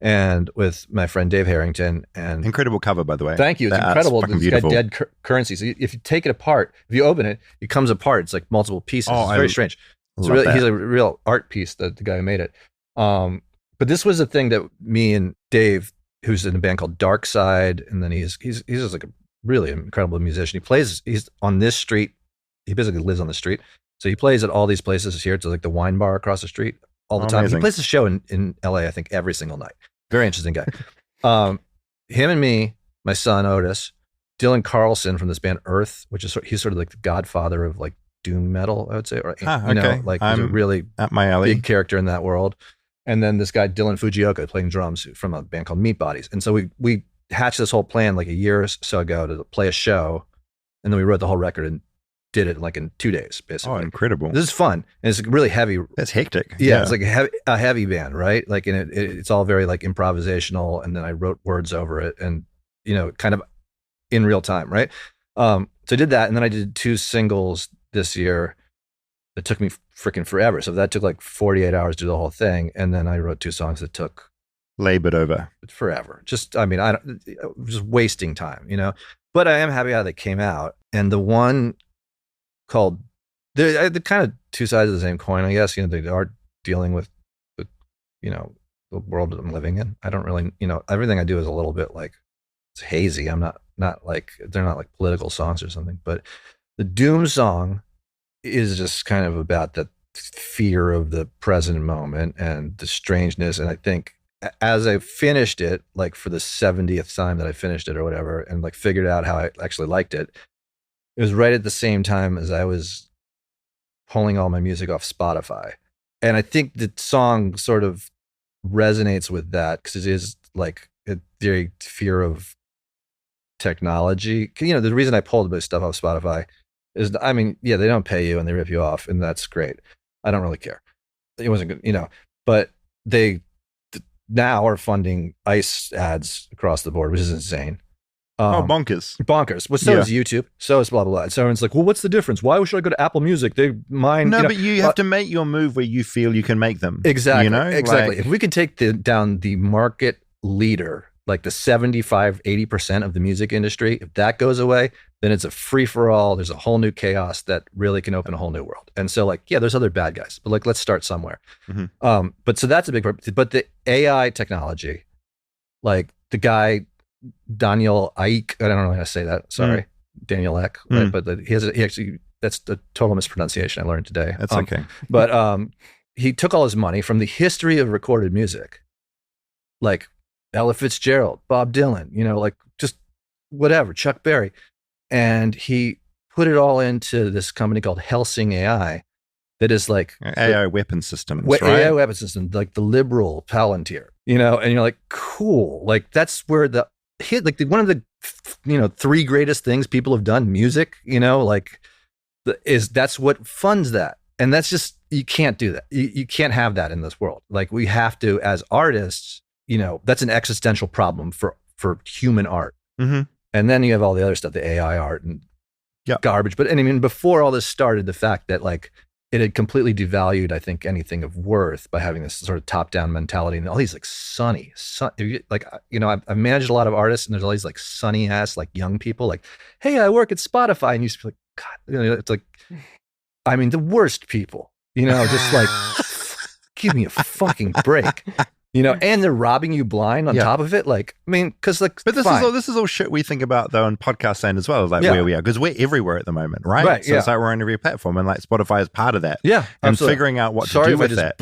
Speaker 3: and with my friend Dave Harrington. And
Speaker 1: incredible cover, by the way.
Speaker 3: Thank you. It's incredible. It's got dead currency. So if you take it apart, if you open it, it comes apart. It's like multiple pieces. It's very strange. He's a real art piece, the guy who made it. But this was a thing that me and Dave, who's in a band called Dark Side, and then he's just like a really incredible musician. He's on this street. He basically lives on the street. So he plays at all these places here. It's like the wine bar across the street all the time.
Speaker 1: Amazing.
Speaker 3: He plays a show in LA, I think, every single night. Very interesting guy. Him and me, my son Otis, Dylan Carlson from this band Earth, he's sort of like the godfather of like doom metal, I would say, or he's a really
Speaker 1: at my alley.
Speaker 3: Big character in that world. And then this guy Dylan Fujioka playing drums from a band called Meat Bodies. And so we hatched this whole plan like a year or so ago to play a show, and then we wrote the whole record and did it like in 2 days, basically.
Speaker 1: Oh, incredible!
Speaker 3: This is fun, and it's really heavy.
Speaker 1: It's hectic.
Speaker 3: Yeah, it's like a heavy band, right? Like, and it's all very like improvisational, and then I wrote words over it, and kind of in real time, right? So I did that, and then I did 2 singles this year. It took me freaking forever. So that took like 48 hours to do the whole thing, and then I wrote 2 songs that took
Speaker 1: labored over
Speaker 3: forever. Just wasting time, But I am happy how they came out, and the one called they're kind of 2 sides of the same coin, I guess. They are dealing with the world that I'm living in. I don't really, everything I do is a little bit like it's hazy. I'm not like, they're not like political songs or something. But the Doom song is just kind of about the fear of the present moment and the strangeness. And I think as I finished it, like for the 70th time that I finished it or whatever, and like figured out how I actually liked it, it was right at the same time as I was pulling all my music off Spotify. And I think the song sort of resonates with that, because it is like a very fear of technology, the reason I pulled a bit of stuff off Spotify is, I mean, yeah, they don't pay you and they rip you off, and that's great. I don't really care. It wasn't good, but they now are funding ICE ads across the board, which is insane.
Speaker 1: Bonkers.
Speaker 3: Well, so is YouTube. So is blah, blah, blah. So it's like, well, what's the difference? Why should I go to Apple Music? They mine.
Speaker 1: No, but you have to make your move where you feel you can make them.
Speaker 3: Exactly. Exactly. If we can take down the market leader, like the 75-80% of the music industry, if that goes away, then it's a free for all. There's a whole new chaos that really can open a whole new world. And so, like, yeah, there's other bad guys, but like, let's start somewhere. Mm-hmm. But so that's a big part. But the AI technology, like the guy Daniel Ek, I don't know how to say that. Sorry, Daniel Ek. Right? But he actually, that's the total mispronunciation I learned today.
Speaker 1: That's okay.
Speaker 3: But he took all his money from the history of recorded music, like Ella Fitzgerald, Bob Dylan, like just whatever, Chuck Berry. And he put it all into this company called Helsing AI that is like
Speaker 1: AI weapon systems, right?
Speaker 3: AI weapon system, like the liberal Palantir, and you're like, cool. Like that's where one of the, 3 greatest things people have done, music, that's what funds that. And that's just, you can't do that. You can't have that in this world. Like we have to, as artists, that's an existential problem for human art. Mm-hmm. And then you have all the other stuff, the AI art and garbage. But I mean, before all this started, the fact that like it had completely devalued, I think, anything of worth by having this sort of top-down mentality and all these like I've managed a lot of artists, and there's all these like sunny ass like young people like, hey, I work at Spotify, and you used to be like, God, it's like, I mean, the worst people, just like, give me a fucking break. And they're robbing you blind on top of it. Like, I mean, because like,
Speaker 1: but this is all shit we think about though in podcast land as well, like where we are, because we're everywhere at the moment, right? Right. So it's like we're on every platform, and like Spotify is part of that.
Speaker 3: Yeah,
Speaker 1: and
Speaker 3: absolutely.
Speaker 1: Figuring out what to do with that.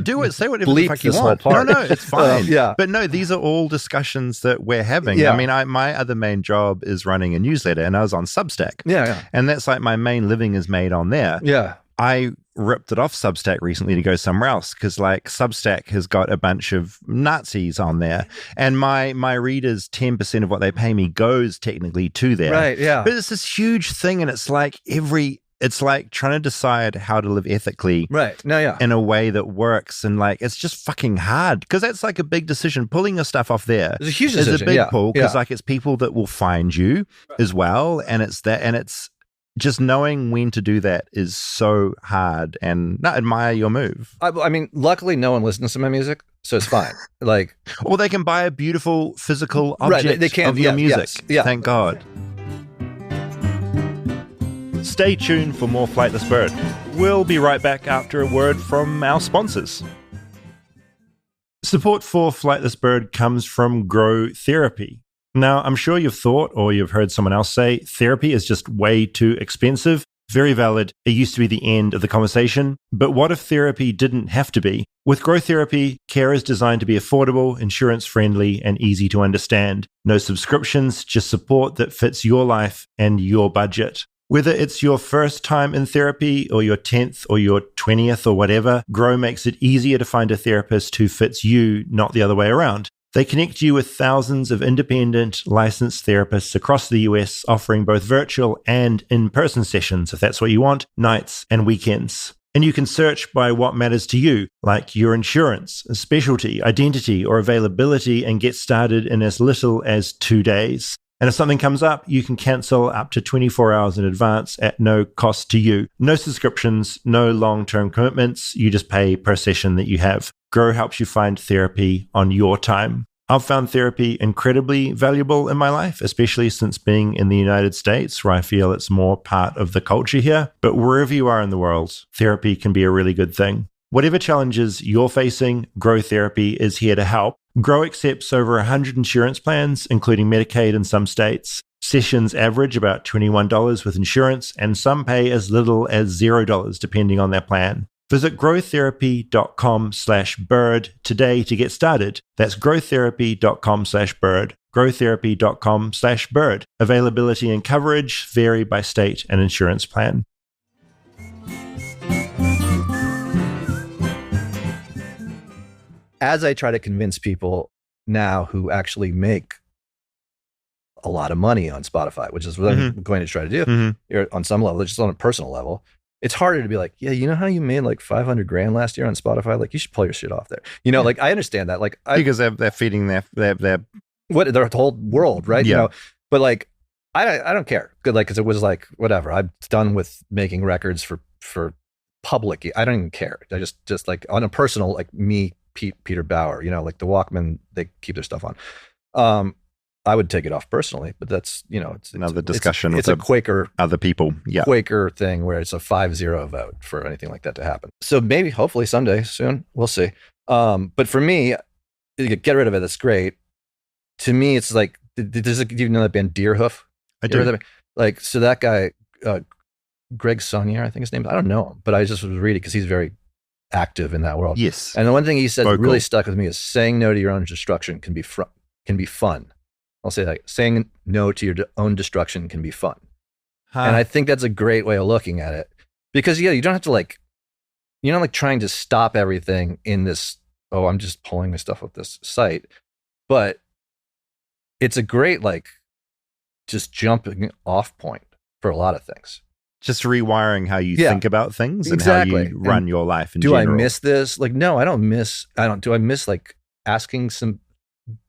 Speaker 1: Do it. Say whatever the fuck you want.
Speaker 3: No,
Speaker 1: it's fine. But no, these are all discussions that we're having. Yeah. I mean, my other main job is running a newsletter, and I was on Substack.
Speaker 3: Yeah.
Speaker 1: And that's like my main living is made on there.
Speaker 3: Yeah.
Speaker 1: I ripped it off Substack recently to go somewhere else because like Substack has got a bunch of Nazis on there, and my readers, 10% of what they pay me goes technically to there.
Speaker 3: Right, yeah.
Speaker 1: But it's this huge thing, and it's like trying to decide how to live ethically,
Speaker 3: right? No, yeah,
Speaker 1: in a way that works, and like it's just fucking hard because that's like a big decision. Pulling your stuff off there
Speaker 3: is a huge decision.
Speaker 1: Is a big pull because like it's people that will find you as well, and it's just knowing when to do that is so hard, and I admire your move.
Speaker 3: I mean, luckily no one listens to my music, so it's fine. Like,
Speaker 1: or they can buy a beautiful physical object
Speaker 3: they can,
Speaker 1: of your music.
Speaker 3: Yes, yeah.
Speaker 1: Thank God. Stay tuned for more Flightless Bird. We'll be right back after a word from our sponsors. Support for Flightless Bird comes from Grow Therapy. Now, I'm sure you've thought, or you've heard someone else say, therapy is just way too expensive. Very valid. It used to be the end of the conversation. But what if therapy didn't have to be? With Grow Therapy, care is designed to be affordable, insurance-friendly, and easy to understand. No subscriptions, just support that fits your life and your budget. Whether it's your first time in therapy or your 10th or your 20th or whatever, Grow makes it easier to find a therapist who fits you, not the other way around. They connect you with thousands of independent, licensed therapists across the US, offering both virtual and in-person sessions, if that's what you want, nights and weekends. And you can search by what matters to you, like your insurance, specialty, identity, or availability, and get started in as little as 2 days. And if something comes up, you can cancel up to 24 hours in advance at no cost to you. No subscriptions, no long-term commitments. You just pay per session that you have. Grow helps you find therapy on your time. I've found therapy incredibly valuable in my life, especially since being in the United States, where I feel it's more part of the culture here. But wherever you are in the world, therapy can be a really good thing. Whatever challenges you're facing, Grow Therapy is here to help. Grow accepts over 100 insurance plans, including Medicaid in some states. Sessions average about $21 with insurance, and some pay as little as $0 depending on their plan. Visit growtherapy.com/bird today to get started. That's growtherapy.com/bird. growtherapy.com/bird. Availability and coverage vary by state and insurance plan.
Speaker 3: As I try to convince people now who actually make a lot of money on Spotify, which is what I'm going to try to do on some level, just on a personal level. It's harder to be like, yeah, you know how you made like $500,000 last year on Spotify? Like, you should pull your shit off there. You know, like, I understand that. Like,
Speaker 1: because they're feeding their
Speaker 3: whole world, right?
Speaker 1: Yeah.
Speaker 3: You know, but like, I don't care. Good, like, because it was like, whatever. I'm done with making records for public. I don't even care. I just like on a personal, like me, Peter Bauer, you know, like the Walkmen, they keep their stuff on. I would take it off personally, but that's, you know, it's
Speaker 1: another discussion.
Speaker 3: It's a Quaker,
Speaker 1: other people,
Speaker 3: Quaker thing where it's a 5-0 vote for anything like that to happen. So maybe, hopefully, someday soon, we'll see. But for me, get rid of it. That's great. To me, it's like, do you know that band Deerhoof?
Speaker 1: I do.
Speaker 3: Like, so that guy, Greg Saunier, I think his name is. I don't know him, but I just was reading because he's very active in that world.
Speaker 1: Yes.
Speaker 3: And the one thing he said that really stuck with me is saying no to your own destruction can be fun. I'll say that. Saying no to your own destruction can be fun. And I think that's a great way of looking at it. Because, you don't have to like, you're not like trying to stop everything in this, I'm just pulling my stuff off this site. But it's a great, like, just jumping off point for a lot of things.
Speaker 1: Just rewiring how you think about things and how you run your life in general.
Speaker 3: Do I miss this? Like, no, do I miss like asking some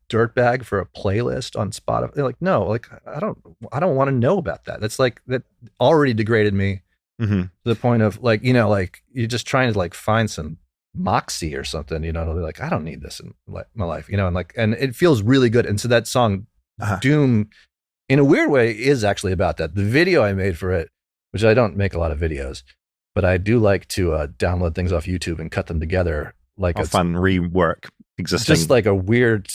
Speaker 3: dirtbag for a playlist on Spotify? They're like, no, like, I don't want to know about that. That's like, that already degraded me to the point of like, like you're just trying to like find some moxie or something, they're like, I don't need this in my life, and it feels really good. And so that song Doom, in a weird way, is actually about that. The video I made for it, which I don't make a lot of videos, but I do like to download things off YouTube and cut them together like
Speaker 1: a fun rework existing.
Speaker 3: Just like a weird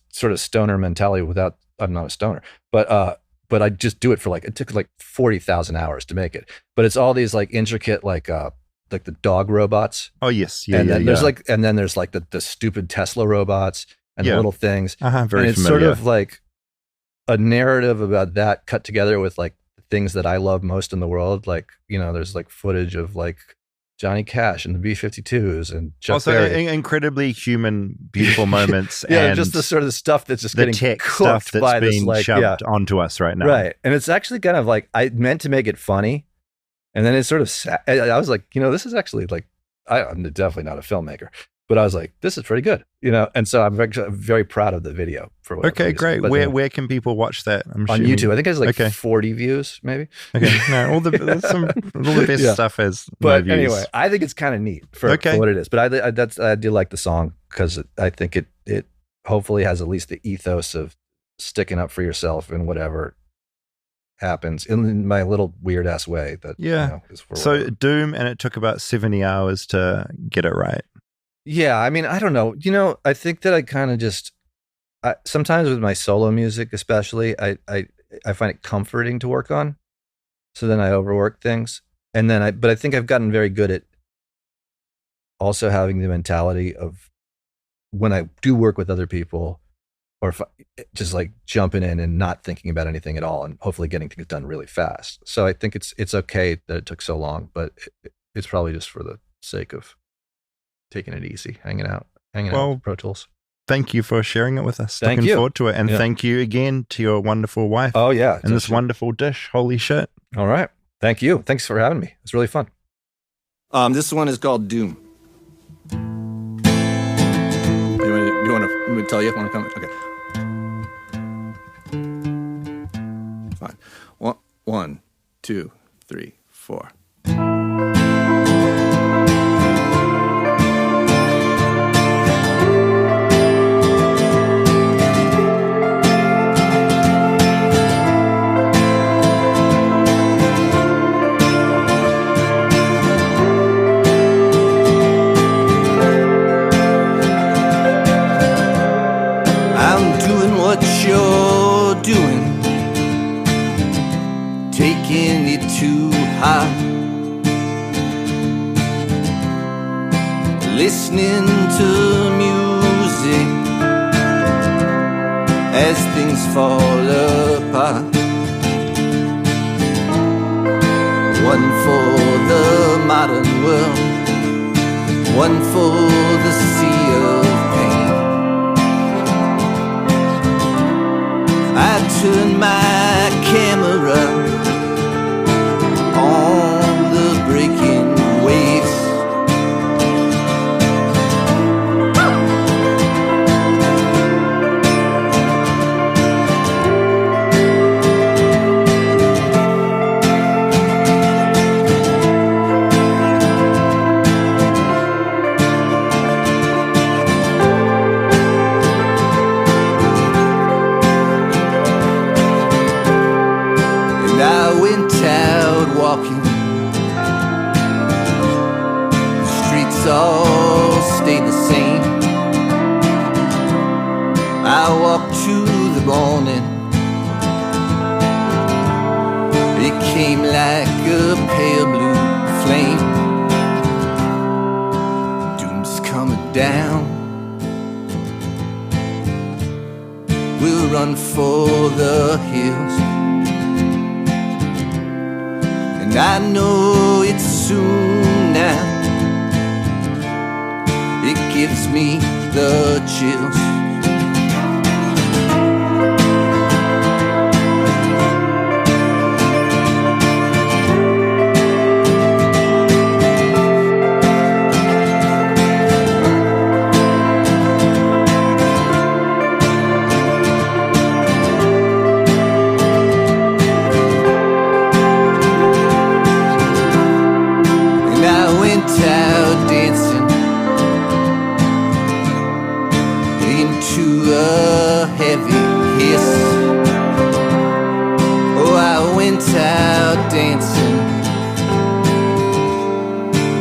Speaker 3: sort of stoner mentality without, I'm not a stoner, but I just do it for like, it took like 40,000 hours to make it. But it's all these like intricate, like the dog robots.
Speaker 1: Oh yes.
Speaker 3: Yeah. And then there's like, the stupid Tesla robots and the little things.
Speaker 1: Very
Speaker 3: and it's
Speaker 1: familiar.
Speaker 3: sort of like a narrative about that cut together with like things that I love most in the world. Like, there's like footage of like Johnny Cash and the B-52s and Chuck Berry.
Speaker 1: Incredibly human, beautiful moments.
Speaker 3: And just the sort of stuff that's just getting
Speaker 1: tech
Speaker 3: cooked
Speaker 1: stuff that's
Speaker 3: by
Speaker 1: being
Speaker 3: this, like,
Speaker 1: shoved onto us right now.
Speaker 3: Right. And it's actually kind of like, I meant to make it funny. And then it's sort of, I was like, this is actually like, I'm definitely not a filmmaker, but I was like, this is pretty good, and so I'm very proud of the video for what.
Speaker 1: Okay, great. But, where can people watch that?
Speaker 3: On YouTube. I think it's like 40 views, maybe.
Speaker 1: Okay, no, all the best stuff has.
Speaker 3: But
Speaker 1: views.
Speaker 3: Anyway, I think it's kind of neat for what it is. But I do like the song because I think it hopefully has at least the ethos of sticking up for yourself and whatever happens in my little weird ass way. That is for
Speaker 1: so whatever. Doom, and it took about 70 hours to get it right.
Speaker 3: Yeah, I mean, I don't know. I think that I kind of just sometimes with my solo music, especially, I find it comforting to work on. So then I overwork things, and then but I think I've gotten very good at also having the mentality of when I do work with other people, or if just like jumping in and not thinking about anything at all, and hopefully getting things done really fast. So I think it's okay that it took so long, but it's probably just for the sake of taking it easy, hanging out with Pro Tools.
Speaker 1: Thank you for sharing it with us.
Speaker 3: Looking
Speaker 1: forward to it. And thank you again to your wonderful wife.
Speaker 3: Oh, yeah.
Speaker 1: And this wonderful dish. Holy shit.
Speaker 3: All right. Thank you. Thanks for having me. It's really fun.
Speaker 7: This one is called Doom. You want to tell you? Want to come? Okay. Fine. 1, 2, 3, 4. You're doing, taking it too high, listening to music as things fall apart. One for the modern world, one for the sea of pain. I turn my camera on the breaking waves. I went out walking, the streets all stayed the same. I walked to the morning, it came like a pale blue flame. Doom's coming down, we'll run for the hills. And I know it's soon now, it gives me the chills. Out dancing into a heavy hiss. Oh, I went out dancing,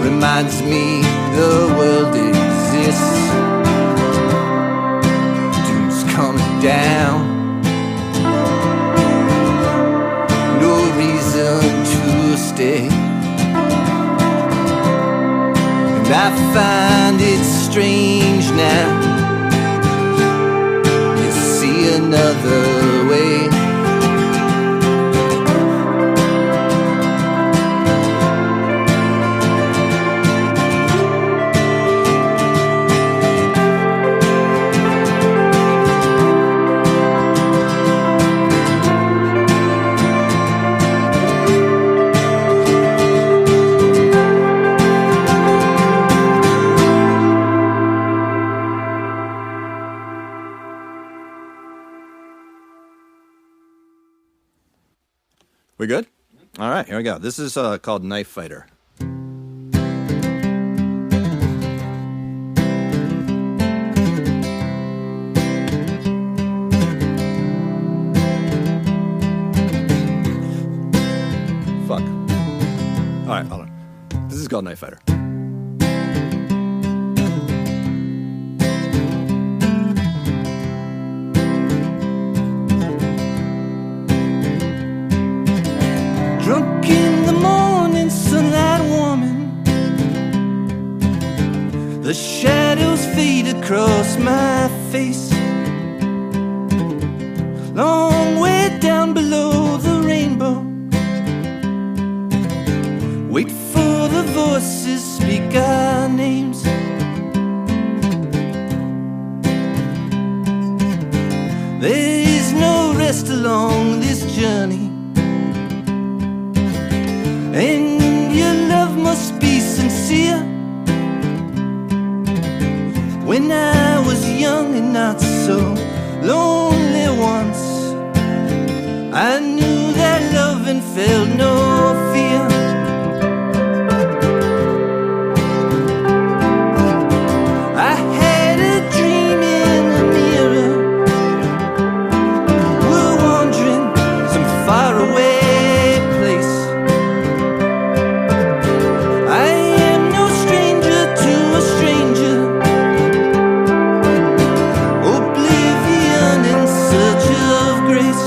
Speaker 7: reminds me the world exists. Doom's coming down, no reason to stay. I find it strange now, you see another way.
Speaker 9: We good? All right, here we go. This is called Knife Fighter. Fuck. All right, hold on. This is called Knife Fighter.
Speaker 7: Drunk in the morning, sunlight warming, the shadows fade across my face. Long way down below the rainbow, wait for the voices speak our names. There is no rest along this journey, and your love must be sincere. When I was young and not so lonely once, I knew that love and felt no fear. I had a dream in the mirror, we're wandering some faraway place. I am no stranger to a stranger, oblivion in search of grace.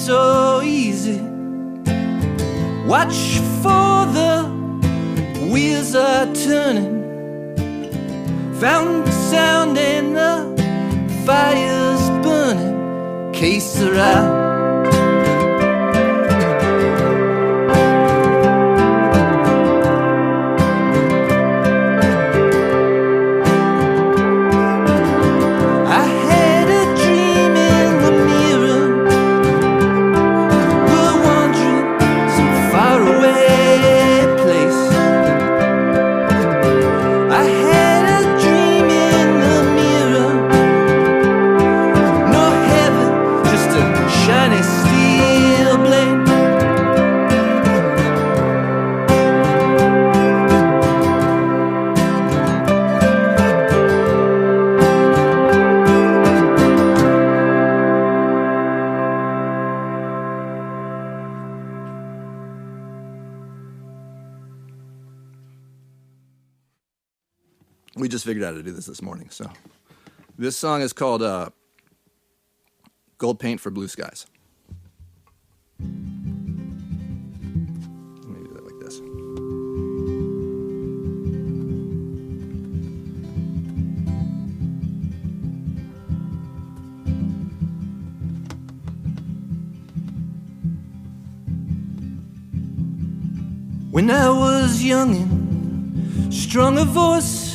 Speaker 7: so easy. Watch for the wheels are turning. Found sound and the fire's burning. Que sera?
Speaker 9: We just figured out how to do this morning. So this song is called Gold Paint for Blue Skies. Let me do that like this.
Speaker 7: When I was young and strong of voice,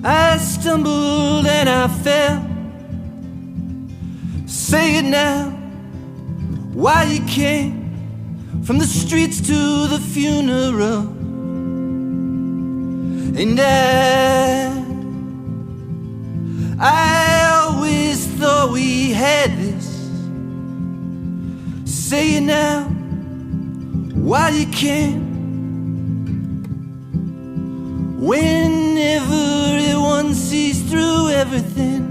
Speaker 7: I stumbled and I fell. Say it now, why you came from the streets to the funeral. And I always thought we had this. Say it now, why you came. When everyone sees through everything.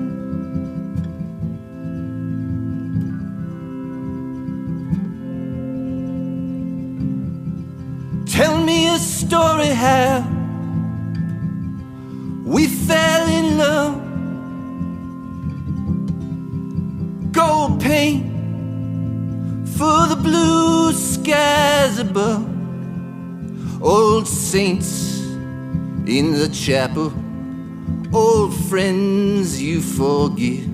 Speaker 7: Tell me a story how we fell in love. Gold paint for the blue skies above. Old saints in the chapel, old friends you forget.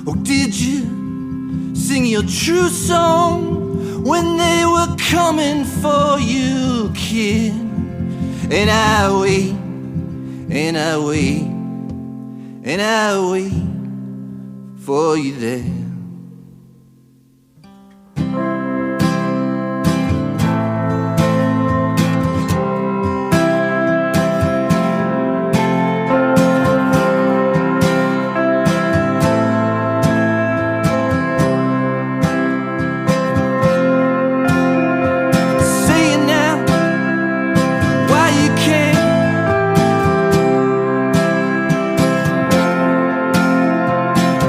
Speaker 7: Oh, did you sing your true song when they were coming for you, kid? And I wait, and I wait, and I wait for you there.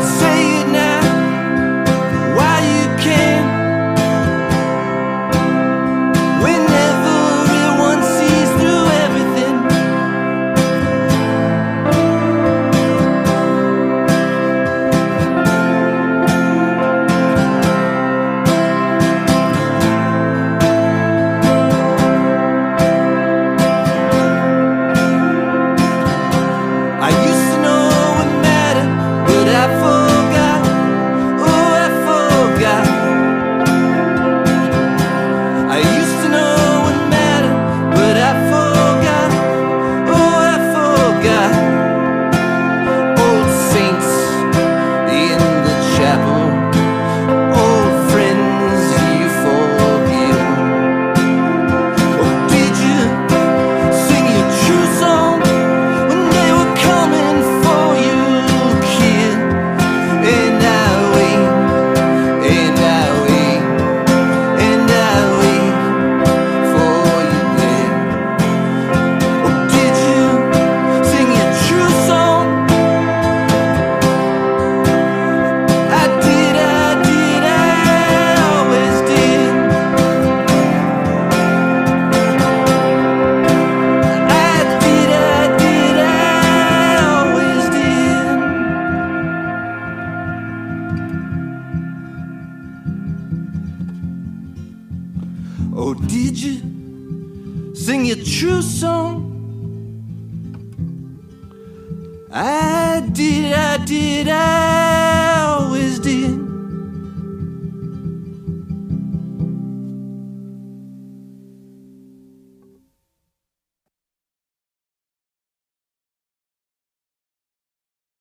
Speaker 7: Say it now. Oh, did you sing your true song? I did.